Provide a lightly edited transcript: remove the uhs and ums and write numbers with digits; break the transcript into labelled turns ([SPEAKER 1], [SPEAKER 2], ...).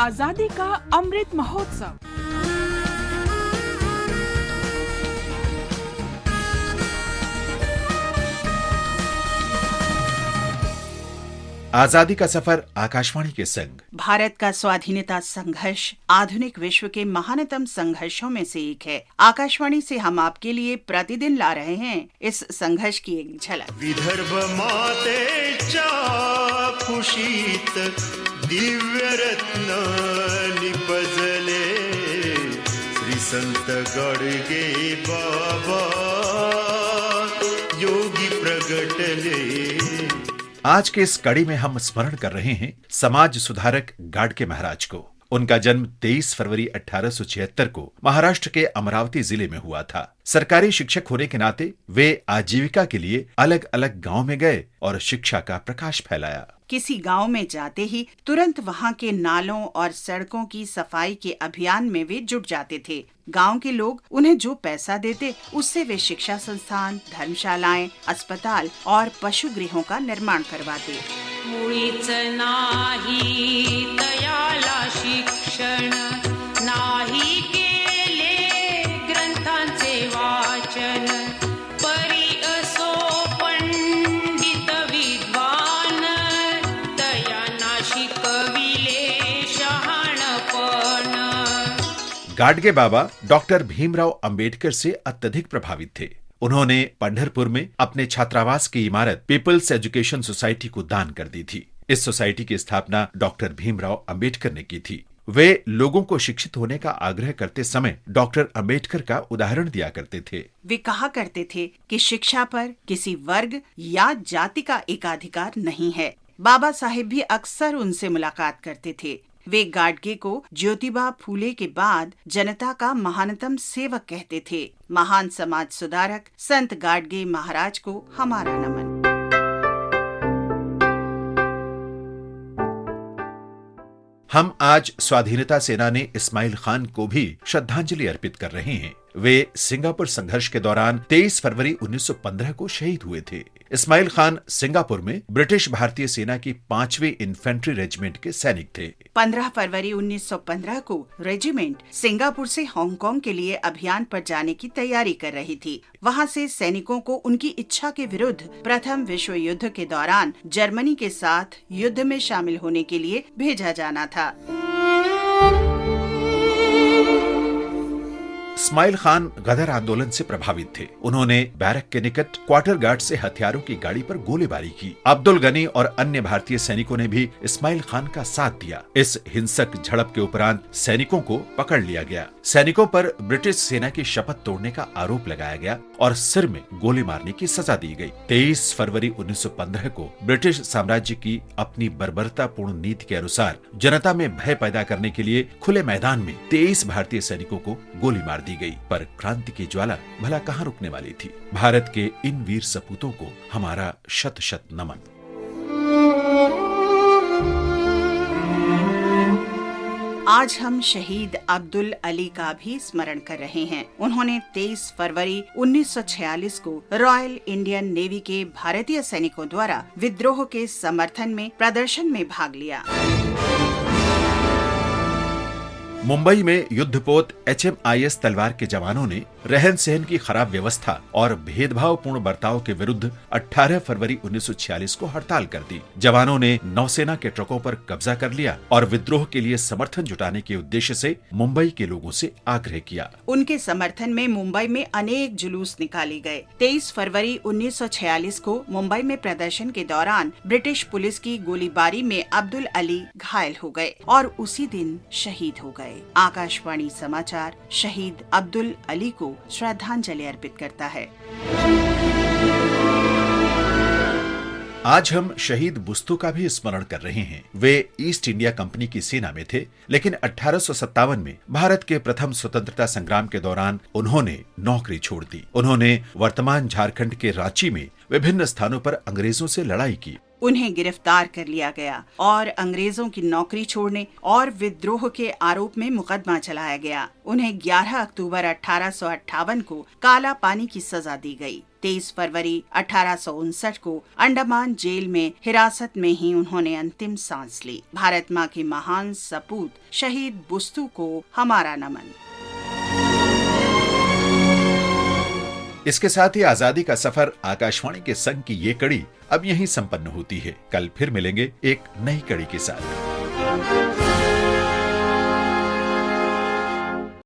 [SPEAKER 1] आजादी का अमृत महोत्सव।
[SPEAKER 2] आजादी का सफर आकाशवाणी के संग।
[SPEAKER 3] भारत का स्वाधीनता संघर्ष आधुनिक विश्व के महानतम संघर्षों में से एक है। आकाशवाणी से हम आपके लिए प्रतिदिन ला रहे हैं इस संघर्ष की एक झलक।
[SPEAKER 4] विदर्भ मातेच्या कुशीत दिव्य रत्न निपजले, श्री संत गाडगे बाबा योगी प्रगटले।
[SPEAKER 2] आज के इस कड़ी में हम स्मरण कर रहे हैं समाज सुधारक गाडगे महाराज को। उनका जन्म 23 फरवरी 1876 को महाराष्ट्र के अमरावती जिले में हुआ था। सरकारी शिक्षक होने के नाते वे आजीविका के लिए अलग अलग गांव में गए और शिक्षा का प्रकाश फैलाया।
[SPEAKER 3] किसी गांव में जाते ही तुरंत वहां के नालों और सड़कों की सफाई के अभियान में वे जुट जाते थे। गांव के लोग उन्हें जो पैसा देते उससे वे शिक्षा संस्थान, धर्मशालाएं, अस्पताल और पशु गृहों का निर्माण करवाते।
[SPEAKER 5] मुळीच नाही दयाला शिक्षण, नाही केले ग्रंथांचे वाचन, परी असो पंडित विद्वान, दया ना शिकविले शहाणपण।
[SPEAKER 2] गाडगे बाबा डॉक्टर भीमराव अंबेडकर से अत्यधिक प्रभावित थे। उन्होंने पंढरपुर में अपने छात्रावास की इमारत पीपल्स एजुकेशन सोसाइटी को दान कर दी थी। इस सोसाइटी की स्थापना डॉक्टर भीमराव अंबेडकर ने की थी। वे लोगों को शिक्षित होने का आग्रह करते समय डॉक्टर अंबेडकर का उदाहरण दिया करते थे।
[SPEAKER 3] वे कहा करते थे कि शिक्षा पर किसी वर्ग या जाति का एकाधिकार नहीं है। बाबा साहेब भी अक्सर उनसे मुलाकात करते थे। वे गाडगे को ज्योतिबा फूले के बाद जनता का महानतम सेवक कहते थे। महान समाज सुधारक संत गाडगे महाराज को हमारा नमन।
[SPEAKER 2] हम आज स्वाधीनता सेनानी इस्माइल खान को भी श्रद्धांजलि अर्पित कर रहे हैं। वे सिंगापुर संघर्ष के दौरान 23 फरवरी 1915 को शहीद हुए थे। इस्माइल खान सिंगापुर में ब्रिटिश भारतीय सेना की 5वीं इन्फेंट्री रेजिमेंट के सैनिक थे।
[SPEAKER 3] 15 फरवरी 1915 को रेजिमेंट सिंगापुर से हांगकांग के लिए अभियान पर जाने की तैयारी कर रही थी। वहां से सैनिकों को उनकी इच्छा के विरुद्ध प्रथम विश्व युद्ध के दौरान जर्मनी के साथ युद्ध में शामिल होने के लिए भेजा जाना था।
[SPEAKER 2] इस्माइल खान गदर आंदोलन से प्रभावित थे। उन्होंने बैरक के निकट क्वार्टर गार्ड से हथियारों की गाड़ी पर गोलीबारी की। अब्दुल गनी और अन्य भारतीय सैनिकों ने भी इस्माइल खान का साथ दिया। इस हिंसक झड़प के उपरांत सैनिकों को पकड़ लिया गया। सैनिकों पर ब्रिटिश सेना की शपथ तोड़ने का आरोप लगाया गया और सिर में गोली मारने की सजा दी गई। 23 फरवरी 1915 को ब्रिटिश साम्राज्य की अपनी बर्बरतापूर्ण नीति के अनुसार जनता में भय पैदा करने के लिए खुले मैदान में 23 भारतीय सैनिकों को गोली मार दी गई। पर क्रांति की ज्वाला भला कहाँ रुकने वाली थी। भारत के इन वीर सपूतों को हमारा शत शत नमन।
[SPEAKER 3] आज हम शहीद अब्दुल अली का भी स्मरण कर रहे हैं। उन्होंने 23 फरवरी 1946 को रॉयल इंडियन नेवी के भारतीय सैनिकों द्वारा विद्रोह के समर्थन में प्रदर्शन में भाग लिया।
[SPEAKER 2] मुंबई में युद्धपोत HMIS तलवार के जवानों ने रहन सहन की खराब व्यवस्था और भेदभावपूर्ण बर्ताव के विरुद्ध 18 फरवरी 1946 को हड़ताल कर दी। जवानों ने नौसेना के ट्रकों पर कब्जा कर लिया और विद्रोह के लिए समर्थन जुटाने के उद्देश्य से मुंबई के लोगों से आग्रह किया।
[SPEAKER 3] उनके समर्थन में मुंबई में अनेक जुलूस निकाले गए। 23 फरवरी 1946 को मुंबई में प्रदर्शन के दौरान ब्रिटिश पुलिस की गोलीबारी में अब्दुल अली घायल हो गए और उसी दिन शहीद हो गए। आकाशवाणी समाचार शहीद अब्दुल अली को श्रद्धांजलि अर्पित करता है।
[SPEAKER 2] आज हम शहीद बुस्तु का भी स्मरण कर रहे हैं। वे ईस्ट इंडिया कंपनी की सेना में थे, लेकिन 1857 में भारत के प्रथम स्वतंत्रता संग्राम के दौरान उन्होंने नौकरी छोड़ दी। उन्होंने वर्तमान झारखंड के रांची में विभिन्न स्थानों पर अंग्रेजों से लड़ाई की।
[SPEAKER 3] उन्हें गिरफ्तार कर लिया गया और अंग्रेजों की नौकरी छोड़ने और विद्रोह के आरोप में मुकदमा चलाया गया। उन्हें 11 अक्टूबर 1858 को काला पानी की सजा दी गई। 23 फरवरी 1859 को अंडमान जेल में हिरासत में ही उन्होंने अंतिम सांस ली। भारत माँ के महान सपूत शहीद बुस्तु को हमारा नमन।
[SPEAKER 2] इसके साथ ही आजादी का सफर आकाशवाणी के संग की ये कड़ी अब यहीं संपन्न होती है। कल फिर मिलेंगे एक नई कड़ी के साथ।